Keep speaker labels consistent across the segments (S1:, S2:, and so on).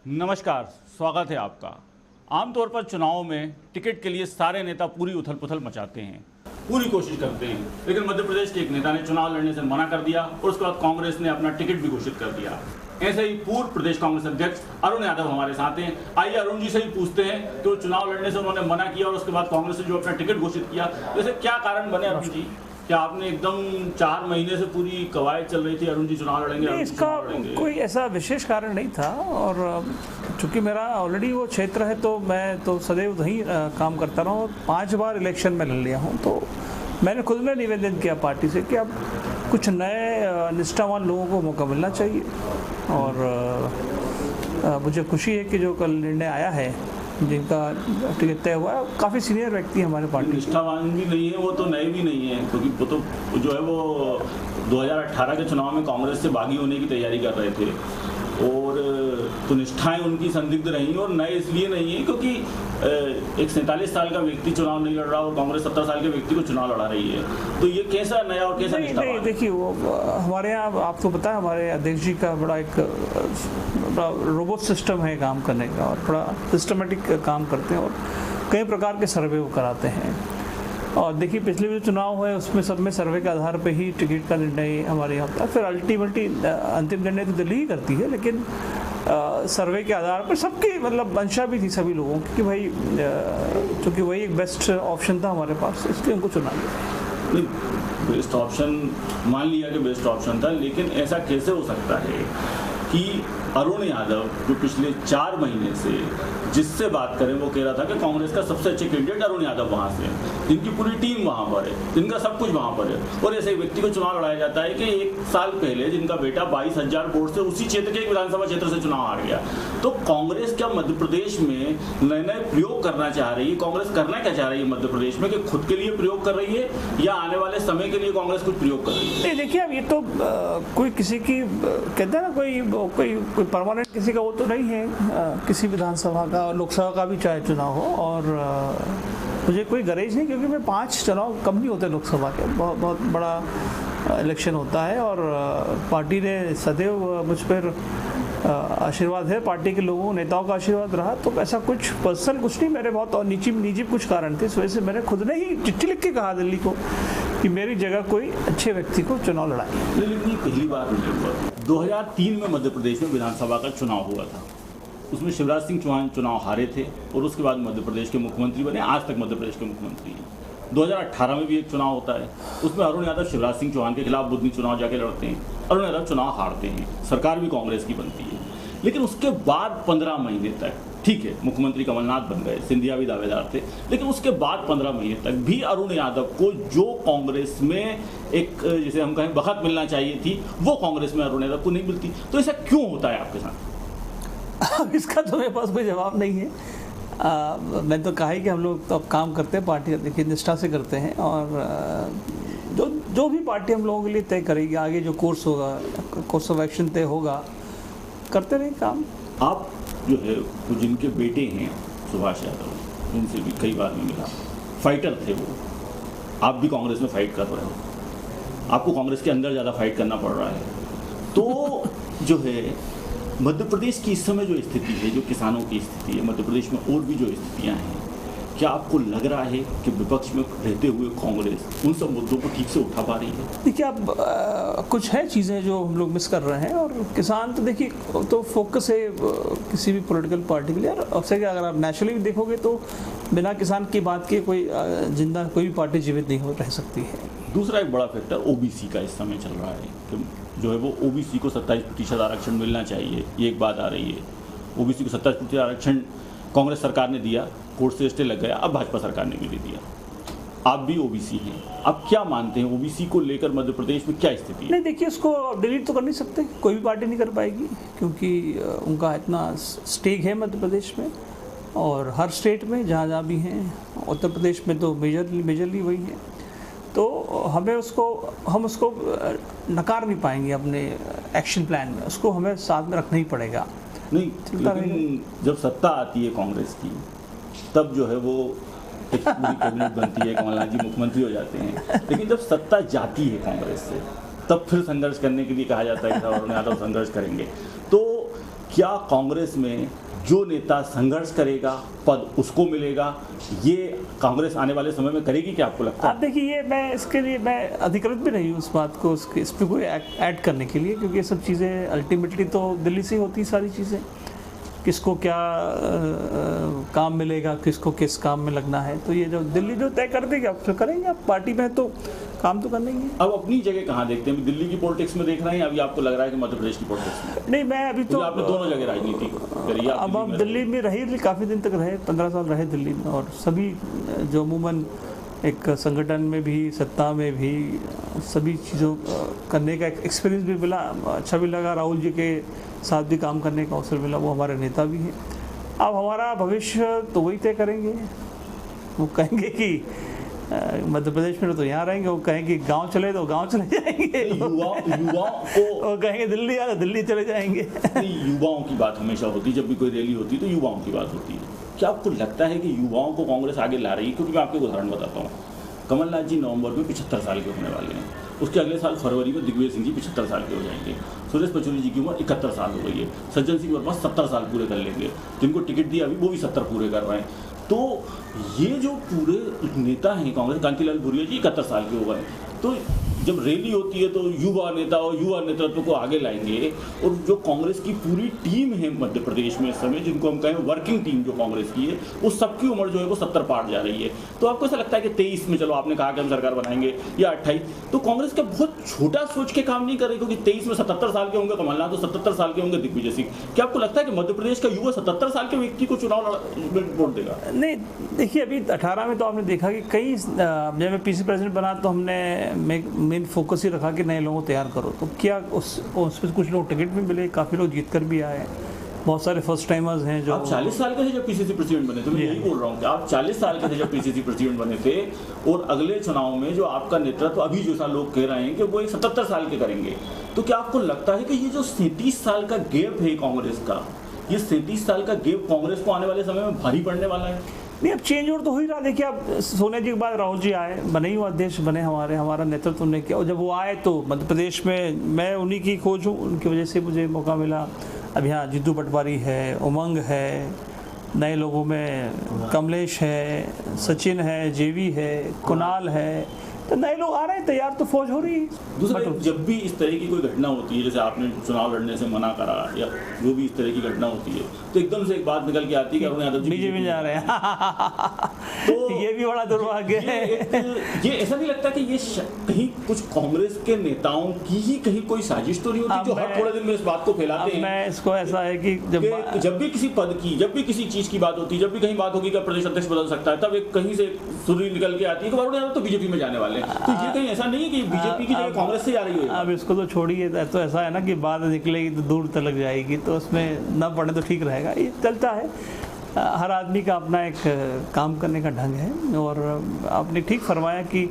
S1: नमस्कार, स्वागत है आपका। आमतौर पर चुनाव में टिकट के लिए सारे नेता पूरी उथल पुथल मचाते हैं, पूरी कोशिश करते हैं, लेकिन मध्य प्रदेश के एक नेता ने चुनाव लड़ने से मना कर दिया और उसके बाद कांग्रेस ने अपना टिकट भी घोषित कर दिया। ऐसे ही पूर्व प्रदेश कांग्रेस अध्यक्ष अरुण यादव हमारे साथ हैं। आइए अरुण जी से ही पूछते हैं कि वो चुनाव लड़ने से उन्होंने मना किया और उसके बाद कांग्रेस ने जो अपना टिकट घोषित किया, वैसे क्या कारण बने अरुण जी? क्या आपने एकदम 4 महीने से पूरी कवायद चल रही थी अरुण जी चुनाव लड़ेंगे?
S2: इसका कोई ऐसा विशेष कारण नहीं था, और चूंकि मेरा ऑलरेडी वो क्षेत्र है तो मैं तो सदैव वहीं काम करता रहा हूँ। 5 बार इलेक्शन में लड़ लिया हूँ, तो मैंने खुद ने निवेदन किया पार्टी से कि अब कुछ नए निष्ठावान लोगों को मौका मिलना चाहिए। और मुझे खुशी है कि जो कल निर्णय आया है, जिनका टिकट तय हुआ है, काफ़ी सीनियर व्यक्ति हमारे पार्टी।
S1: निष्ठावान भी नहीं है, वो तो नए भी नहीं है, क्योंकि वो तो जो है वो 2018 के चुनाव में कांग्रेस से बागी होने की तैयारी कर रहे थे, और तो निष्ठाएं उनकी संदिग्ध रही, और नए इसलिए नहीं है क्योंकि एक 47 साल का व्यक्ति चुनाव नहीं लड़ रहा और कांग्रेस 70 साल के व्यक्ति को चुनाव लड़ा रही है, तो ये कैसा नया और कैसा निष्ठावान?
S2: नहीं, देखिए वो हमारे यहाँ आपको पता है, हमारे अध्यक्ष जी का बड़ा एक रोबोट सिस्टम है काम करने का, और बड़ा सिस्टमेटिक काम करते हैं और कई प्रकार के सर्वे वो कराते हैं। और देखिए पिछले भी जो चुनाव हुए उसमें सब में सर्वे के आधार पे ही टिकट का निर्णय हमारे यहाँ होता है। फिर अल्टीमेटली अंतिम निर्णय तो दिल्ली ही करती है, लेकिन सर्वे के आधार पर सबकी मतलब मंशा भी थी सभी लोगों की कि भाई चूँकि वही एक बेस्ट ऑप्शन था हमारे पास, इसलिए उनको चुना लिया।
S1: नहीं, बेस्ट ऑप्शन मान लिया कि बेस्ट ऑप्शन था, लेकिन ऐसा कैसे हो सकता है कि अरुण यादव जो पिछले 4 महीने से जिससे बात करें वो कह रहा था कि कांग्रेस का सबसे अच्छे कैंडिडेट अरुण यादव वहाँ से है, जिनकी पूरी टीम वहाँ पर है, जिनका सब कुछ वहाँ पर है, और ऐसे व्यक्ति को चुनाव लड़ाया जाता है कि 1 साल पहले जिनका बेटा 22,000 वोट से उसी क्षेत्र के एक विधानसभा क्षेत्र से चुनाव हार गया। तो कांग्रेस क्या मध्य प्रदेश में नए प्रयोग करना चाह रही है? कांग्रेस करना क्या चाह रही है मध्य प्रदेश में, कि खुद के लिए प्रयोग कर रही है या आने वाले समय के लिए कांग्रेस कुछ प्रयोग कर रही है?
S2: नहीं, देखिए अब ये तो कोई किसी की कहते हैं ना, कोई परमानेंट किसी का वो तो नहीं है, किसी विधानसभा का और लोकसभा का भी चाहे चुनाव हो। और मुझे कोई गरेज नहीं, क्योंकि मैं 5 चुनाव कम नहीं होते लोकसभा के, बहुत बड़ा इलेक्शन होता है, और पार्टी ने सदैव मुझ पर आशीर्वाद है, पार्टी के लोगों नेताओं का आशीर्वाद रहा। तो ऐसा कुछ पर्सनल कुछ नहीं, मेरे बहुत और निजी कुछ कारण थे, इस वजह से मैंने खुद ने ही चिट्ठी लिख के कहा दिल्ली को कि मेरी जगह कोई अच्छे व्यक्ति को चुनाव लड़ाए।
S1: लेकिन ये पहली बार नहीं हुआ। 2003 में मध्य प्रदेश में विधानसभा का चुनाव हुआ था, उसमें शिवराज सिंह चौहान चुनाव हारे थे और उसके बाद मध्य प्रदेश के मुख्यमंत्री बने, आज तक मध्य प्रदेश के मुख्यमंत्री हैं। 2018 में भी एक चुनाव होता है, उसमें अरुण यादव शिवराज सिंह चौहान के खिलाफ बुधनी चुनाव जाके लड़ते हैं, अरुण यादव चुनाव हारते हैं, सरकार भी कांग्रेस की बनती है। लेकिन उसके बाद 15 महीने तक, ठीक है मुख्यमंत्री कमलनाथ बन गए, सिंधिया भी दावेदार थे, लेकिन उसके बाद 15 महीने तक भी अरुण यादव को जो कांग्रेस में एक जैसे हम कहें बखत मिलना चाहिए थी, वो कांग्रेस में अरुण यादव को नहीं मिलती। तो ऐसा क्यों होता है आपके साथ?
S2: इसका तो मेरे पास कोई जवाब नहीं है। मैंने तो कहा ही कि हम लोग तो अब काम करते हैं, पार्टी देखिए निष्ठा से करते हैं, और जो भी पार्टी हम लोगों के लिए तय करेगी, आगे जो कोर्स होगा, कोर्स ऑफ एक्शन तय होगा, करते रहे काम।
S1: आप जो है वो जिनके बेटे हैं सुभाष यादव, उनसे भी कई बार में मिला, फाइटर थे वो, आप भी कांग्रेस में फाइट कर रहे हो, आपको कांग्रेस के अंदर ज़्यादा फाइट करना पड़ रहा है। तो जो है मध्य प्रदेश की इस समय जो स्थिति है, जो किसानों की स्थिति है, मध्य प्रदेश में और भी जो स्थितियां हैं, क्या आपको लग रहा है कि विपक्ष में रहते हुए कांग्रेस उन सब मुद्दों को ठीक से उठा पा रही है?
S2: देखिए अब कुछ है चीज़ें जो हम लोग मिस कर रहे हैं, और किसान तो देखिए तो फोकस है किसी भी पॉलिटिकल पार्टी के लिए, और अक्सर अगर आप नेशनली भी देखोगे तो बिना किसान की बात के कोई जिंदा कोई भी पार्टी जीवित नहीं हो रह सकती है।
S1: दूसरा एक बड़ा फैक्टर ओबीसी का इस समय चल रहा है कि जो है वो ओबीसी को 27% आरक्षण मिलना चाहिए, ये एक बात आ रही है। ओबीसी को 27% आरक्षण कांग्रेस सरकार ने दिया, कोर्ट से स्टे लग गया, अब भाजपा सरकार ने भी दे दिया। आप भी ओबीसी हैं, आप क्या मानते हैं ओबीसी को लेकर मध्य प्रदेश में क्या स्थिति है?
S2: नहीं, देखिए उसको डिलीट तो कर नहीं सकते, कोई भी पार्टी नहीं कर पाएगी, क्योंकि उनका इतना स्टेक है मध्य प्रदेश में, और हर स्टेट में जहाँ भी हैं, उत्तर प्रदेश में तो मेजरली वही है। तो हम उसको नकार नहीं पाएंगे अपने एक्शन प्लान में, उसको हमें साथ में रखना ही पड़ेगा।
S1: नहीं, लेकिन जब सत्ता आती है कांग्रेस की, तब जो है वो एक पूरी कैबिनेट बनती है, कमलनाथ जी मुख्यमंत्री हो जाते हैं, लेकिन जब सत्ता जाती है कांग्रेस से, तब फिर संघर्ष करने के लिए कहा जाता है कि अरुण यादव संघर्ष करेंगे। तो क्या कांग्रेस में जो नेता संघर्ष करेगा पद उसको मिलेगा, ये कांग्रेस आने वाले समय में करेगी क्या आपको लगता है?
S2: आप देखिए, ये मैं इसके लिए मैं अधिकृत भी नहीं हूँ उस बात को इस पर कोई ऐड करने के लिए, क्योंकि ये सब चीज़ें अल्टीमेटली तो दिल्ली से ही होती सारी चीज़ें। किसको क्या काम मिलेगा, किसको किस काम में लगना है, तो ये जो दिल्ली जो तय कर देगी आप तो करेंगे। आप पार्टी में तो काम तो करना ही है।
S1: अब अपनी जगह कहाँ देखते हैं? दिल्ली की पॉलिटिक्स में देख रहे हैं, अभी आपको लग रहा है कि मध्य प्रदेश की पॉलिटिक्स में?
S2: नहीं, मैं अभी तो
S1: आपने दोनों जगह राजनीति करी।
S2: अब आप दिल्ली में रही, काफ़ी दिन तक रहे, 15 साल रहे दिल्ली में, और सभी जो अमूमन एक संगठन में भी, सत्ता में भी, सभी चीज़ों करने का एक्सपीरियंस भी मिला, अच्छा भी लगा। राहुल जी के साथ भी काम करने का अवसर मिला, वो हमारे नेता भी हैं। अब हमारा भविष्य तो वही तय करेंगे। वो कहेंगे कि मध्य प्रदेश में तो यहाँ रहेंगे, वो कहेंगे गांव चले तो गांव चले जाएंगे,
S1: युवाओं को
S2: वो कहेंगे दिल्ली आ तो दिल्ली चले जाएंगे।
S1: युवाओं की बात हमेशा होती है, जब भी कोई रैली होती है तो युवाओं की बात होती है। क्या आपको लगता है कि युवाओं को कांग्रेस आगे ला रही है? क्योंकि मैं आपको एक उदाहरण बताता हूँ। कमलनाथ जी नवंबर में 75 साल के होने वाले हैं, उसके अगले साल फरवरी में दिग्विजय सिंह जी 75 साल के हो जाएंगे, सुरेश पचौरी जी की उम्र 71 साल हो गई है, सज्जन सिंह वर्मा 70 साल पूरे कर लेंगे, जिनको टिकट दिया अभी वो भी 70 पूरे कर रहे हैं। तो ये जो पूरे नेता हैं कांग्रेस, कांतिलाल भूरिया जी 71 साल के हो गए, तो जब रैली होती है तो युवा नेता और युवा नेतृत्व को आगे लाएंगे। और जो कांग्रेस की पूरी टीम है मध्य प्रदेश में इस समय, जिनको हम कहें वर्किंग टीम जो कांग्रेस की है, उस सबकी उम्र जो है वो 70 पार जा रही है। तो आपको ऐसा लगता है कि 23 में, चलो आपने कहा कि हम सरकार बनाएंगे, या 28, तो कांग्रेस का बहुत छोटा सोच के काम नहीं करे? क्योंकि 23 में 77 साल के होंगे कमलनाथ, तो 77 साल के होंगे दिग्विजय सिंह। क्या आपको लगता है कि मध्य प्रदेश का युवा 77 साल के व्यक्ति को चुनाव में वोट देगा?
S2: नहीं, देखिए अभी 18 में तो आपने देखा कि कई, जब मैं पीसी प्रेसिडेंट बना तो हमने मेन फोकस ही रखा कि नए लोगों को तैयार करो। तो क्या उसमें कुछ लोग टिकट भी मिले, काफ़ी लोग जीत कर भी आए, बहुत सारे फर्स्ट टाइमर्स हैं जो।
S1: आप 40 साल के थे जब पीसीसी प्रेसिडेंट बने थे, मैं यही बोल रहा हूँ कि आप 40 साल के थे जब पीसीसी प्रेसिडेंट बने थे, और अगले चुनाव में जो आपका नेतृत्व अभी जो लोग कह रहे हैं कि वो 77 साल के करेंगे, तो क्या आपको लगता है कि ये जो 37 साल का गैप है कांग्रेस का, ये 37 साल का गैप कांग्रेस को आने वाले समय में भारी पड़ने वाला है?
S2: नहीं, अब चेंज ओवर तो हो ही रहा। देखिए, अब सोनिया जी के बाद राहुल जी आए, बने ही वो अध्यक्ष बने, हमारा नेतृत्व उन्होंने किया, और जब वो आए तो मध्य प्रदेश में मैं उन्हीं की खोज हूँ, उनकी वजह से मुझे मौका मिला। अब यहाँ जीतू पटवारी है, उमंग है, नए लोगों में कमलेश है, सचिन है, जेवी है, कुणाल है, तो नए लोग आ रहे हैं, तैयार तो फौज हो रही है।
S1: दूसरा, जब भी इस तरह की कोई घटना होती है, जैसे आपने चुनाव लड़ने से मना करा या जो भी इस तरह की घटना होती है, तो एकदम से एक बात निकल के आती है कि अरुण यादव जी
S2: बीजेपी में जा रहे हैं। तो ये भी बड़ा दुर्भाग्य है।
S1: ये ऐसा नहीं लगता कि ये कहीं कुछ कांग्रेस के नेताओं की ही कहीं कोई साजिश तो नहीं होती, जो हर थोड़े दिन में इस बात को फैलाते हैं?
S2: मैं इसको ऐसा है कि
S1: जब भी किसी पद की, जब भी किसी चीज की बात होती है, जब भी कहीं बात होगी कि प्रदेश अध्यक्ष बदल सकता है, तब एक कहीं से सुरी निकल के आती है कि अरुण यादव तो बीजेपी में जाने वाले हैं। तो ये कहीं ऐसा नहीं है कि बीजेपी की जगह कांग्रेस से आ रही है?
S2: अब इसको तो छोड़िए, तो ऐसा है ना कि बात निकलेगी तो दूर तक जाएगी, तो उसमें न पड़े तो ठीक रहेगा। ये चलता है, हर आदमी का अपना एक काम करने का ढंग है। और आपने ठीक फरमाया कि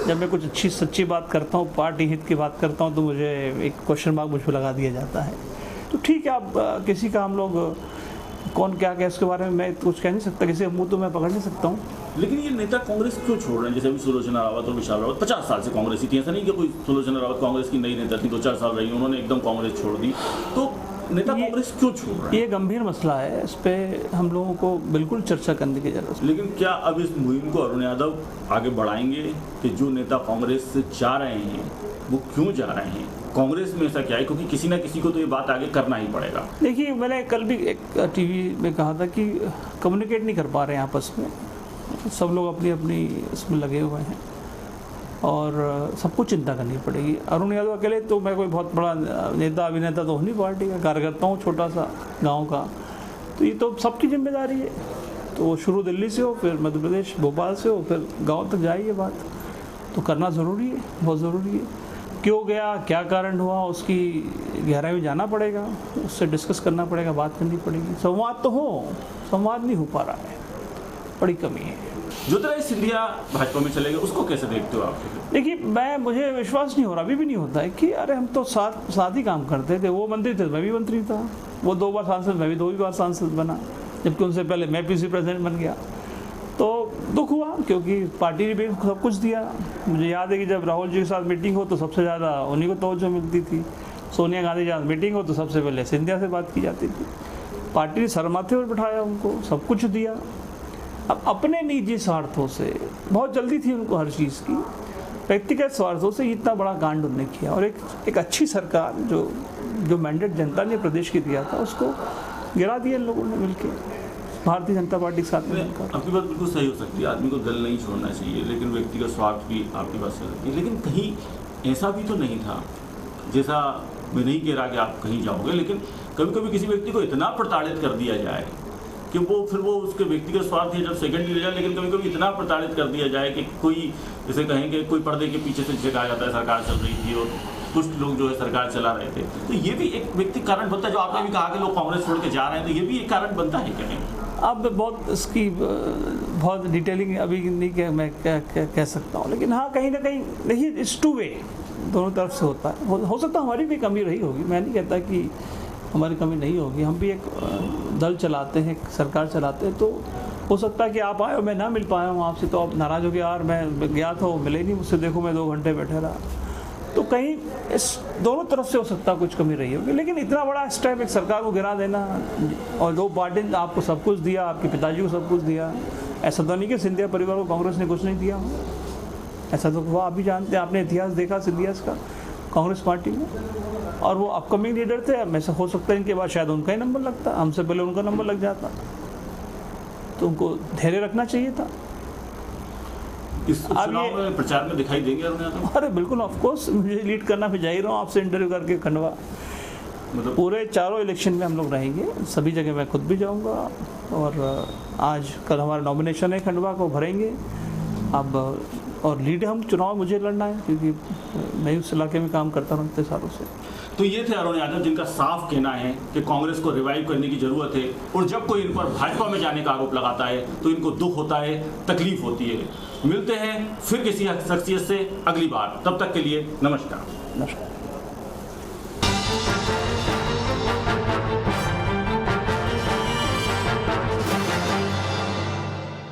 S2: जब मैं कुछ अच्छी सच्ची बात करता हूँ, पार्टी हित की बात करता हूँ, तो मुझे एक क्वेश्चन मार्क मुझ पर लगा दिया जाता है। तो ठीक है, अब किसी का हम लोग कौन क्या क्या इसके बारे में मैं कुछ कह नहीं सकता, किसी का मुँह तो मैं पकड़ नहीं सकता हूँ।
S1: लेकिन ये नेता कांग्रेस क्यों छोड़ रहे हैं? जैसे अभी सुलोचना रावत और विशाल रावत 50 साल से कांग्रेस ही थी, ऐसा नहीं कि कोई सुलोचना रावत कांग्रेस की नई नेता थी, 2-4 साल रही, उन्होंने एकदम कांग्रेस छोड़ दी, तो नेता कांग्रेस क्यों छोड़ रहे हैं?
S2: ये गंभीर मसला है, इस पर हम लोगों को बिल्कुल चर्चा करने की जरूरत है।
S1: लेकिन क्या अब इस मुहिम को अरुण यादव आगे बढ़ाएंगे कि जो नेता कांग्रेस से जा रहे हैं वो क्यों जा रहे हैं? कांग्रेस में ऐसा क्या है? क्योंकि किसी ना किसी को तो ये बात आगे करना ही पड़ेगा।
S2: देखिए, मैंने कल भी एक टीवी में कहा था कि कम्युनिकेट नहीं कर पा रहे हैं आपस में, सब लोग अपनी अपनी इसमें लगे हुए हैं, और सबको चिंता करनी पड़ेगी। अरुण यादव अकेले तो मैं कोई बहुत बड़ा नेता अभिनेता तो हो नहीं पार्टी का, कार्यकर्ता हूँ छोटा सा गांव का, तो ये तो सबकी जिम्मेदारी है। तो शुरू दिल्ली से हो, फिर मध्य प्रदेश भोपाल से हो, फिर गांव तक जाइए, बात तो करना ज़रूरी है, बहुत ज़रूरी है। क्यों गया, क्या कारण हुआ, उसकी गहराई में जाना पड़ेगा, उससे डिस्कस करना पड़ेगा, बात करनी पड़ेगी। संवाद तो हो, संवाद नहीं हो पा रहा है, बड़ी कमी है।
S1: ज्योतिरादित्य सिंधिया भाजपा में चले गए, उसको कैसे देखते हो आप?
S2: देखिए, मुझे विश्वास नहीं हो रहा, अभी भी नहीं होता है कि अरे हम तो साथ ही काम करते थे, वो मंत्री थे मैं भी मंत्री था, वो 2 बार सांसद, मैं भी 2 बार सांसद बना, जबकि उनसे पहले मैं पीसी प्रेसिडेंट बन गया। तो दुख हुआ, क्योंकि पार्टी ने भी सब कुछ दिया। मुझे याद है कि जब राहुल जी के साथ मीटिंग हो तो सबसे ज़्यादा उन्हीं को तवज्जो मिलती थी, सोनिया गांधी जहाँ मीटिंग हो तो सबसे पहले सिंधिया से बात की जाती थी। पार्टी ने सर माथे पर बिठाया, उनको सब कुछ दिया। अब अपने निजी स्वार्थों से, बहुत जल्दी थी उनको हर चीज़ की, व्यक्तिगत स्वार्थों से इतना बड़ा कांड उन्होंने किया। और एक अच्छी सरकार जो मैंडेट जनता ने प्रदेश की दिया था उसको गिरा दिया इन लोगों ने मिलकर, भारतीय जनता पार्टी के साथ में मिलकर।
S1: आपकी बात बिल्कुल सही हो सकती है, आदमी को दल नहीं छोड़ना चाहिए, लेकिन व्यक्तिगत स्वार्थ भी आपकी बात सही होती है। लेकिन कहीं ऐसा भी तो नहीं था, जैसा मैं नहीं कह रहा कि आप कहीं जाओगे, लेकिन कभी कभी किसी व्यक्ति को इतना प्रताड़ित कर दिया जाए कि वो उसके व्यक्तिगत स्वार्थ है जब सेकंड ले जाए, लेकिन कभी कभी इतना प्रताड़ित कर दिया जाए कि कोई जैसे कहेंगे कोई पर्दे के पीछे से जिसे कहा जाता है सरकार चल रही थी और कुछ लोग जो है सरकार चला रहे थे, तो ये भी एक व्यक्ति कारण बनता है। जो आपने भी कहा कि लोग कांग्रेस छोड़ के जा रहे हैं, तो ये भी एक कारण बनता है क्या?
S2: अब बहुत इसकी बहुत डिटेलिंग अभी नहीं मैं कह सकता हूँ, लेकिन हाँ कहीं ना कहीं देखिए इट्स टू वे, दोनों तरफ से होता है। हो सकता है हमारी भी कमी रही होगी, मैं नहीं कहता कि हमारी कमी नहीं होगी। हम भी एक दल चलाते हैं, एक सरकार चलाते हैं, तो हो सकता है कि आप आए हो मैं ना मिल पाया हूँ आपसे, तो आप नाराज़ हो गए, यार मैं गया था वो मिले ही नहीं मुझसे, देखो मैं 2 घंटे बैठे रहा। तो कहीं इस दोनों तरफ से हो सकता है कुछ कमी रही होगी, लेकिन इतना बड़ा स्टेप एक सरकार को गिरा देना, और 2 पार्टी ने आपको सब कुछ दिया, आपके पिताजी को सब कुछ दिया, ऐसा तो नहीं कि सिंधिया परिवार को कांग्रेस ने कुछ नहीं दिया, ऐसा तो वो आप भी जानते हैं, आपने इतिहास देखा सिंधिया का कांग्रेस पार्टी में। और वो अपकमिंग लीडर थे, अब ऐसा हो सकता है इनके बाद शायद उनका ही नंबर लगता, हमसे पहले उनका नंबर लग जाता, तो उनको धैर्य रखना चाहिए था।
S1: इस चुनाव में प्रचार में दिखाई देंगे अरुण यादव?
S2: अरे बिल्कुल, ऑफ कोर्स, मुझे लीड करना, मैं जा ही रहा हूँ आपसे इंटरव्यू करके खंडवा, मतलब पूरे 4 इलेक्शन में हम लोग रहेंगे, सभी जगह मैं खुद भी जाऊँगा। और आज कल हमारा नॉमिनेशन है, खंडवा को भरेंगे अब, और लीड हम चुनाव मुझे लड़ना है, क्योंकि मैं उस इलाके में काम करता हूँ इतने सालों से।
S1: तो ये थे अरुण यादव, जिनका साफ कहना है कि कांग्रेस को रिवाइव करने की जरूरत है, और जब कोई इन पर भाजपा में जाने का आरोप लगाता है तो इनको दुख होता है, तकलीफ होती है। मिलते हैं फिर किसी शख्सियत से अगली बार, तब तक के लिए नमस्कार।
S2: नमस्कार।